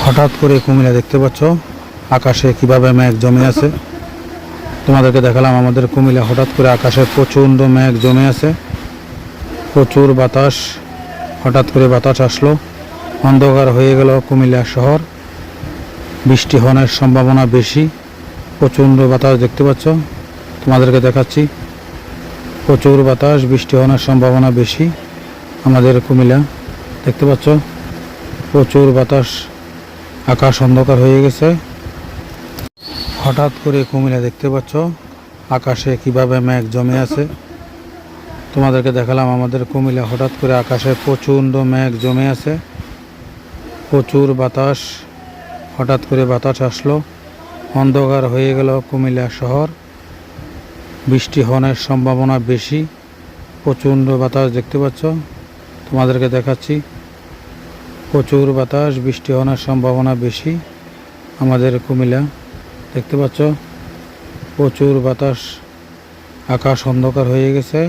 হঠাৎ করে কুমিল্লা দেখতে পাচ্ছ আকাশে কিভাবে মেঘ জমে আছে। তোমাদেরকে দেখালাম আমাদের কুমিল্লা হঠাৎ করে আকাশে প্রচণ্ড মেঘ জমে আছে, প্রচুর বাতাস। হঠাৎ করে বাতাস আসলো, অন্ধকার হয়ে গেল কুমিল্লা শহর। বৃষ্টি হওয়ার সম্ভাবনা বেশি, প্রচণ্ড বাতাস দেখতে পাচ্ছ, তোমাদেরকে দেখাচ্ছি। প্রচুর বাতাস, বৃষ্টি হওয়ার সম্ভাবনা বেশি আমাদের কুমিল্লা দেখতে পাচ্ছ। প্রচুর বাতাস, আকাশ অন্ধকার হয়ে গেছে। হঠাৎ করে কুমিল্লা দেখতে পাচ্ছ আকাশে কিভাবে মেঘ জমে আছে। তোমাদেরকে দেখালাম আমাদের কুমিল্লা হঠাৎ করে আকাশে প্রচণ্ড মেঘ জমে আছে, প্রচুর বাতাস। হঠাৎ করে বাতাস আসলো, অন্ধকার হয়ে গেল কুমিল্লা শহর। বৃষ্টি হওয়ার সম্ভাবনা বেশি, প্রচণ্ড বাতাস দেখতে পাচ্ছ, তোমাদেরকে দেখাচ্ছি। প্রচুর বাতাস, বৃষ্টি হওয়ার সম্ভাবনা বেশি আমাদের কুমিল্লা দেখতে পাচ্ছ। প্রচুর বাতাস, আকাশ অন্ধকার হয়ে গেছে।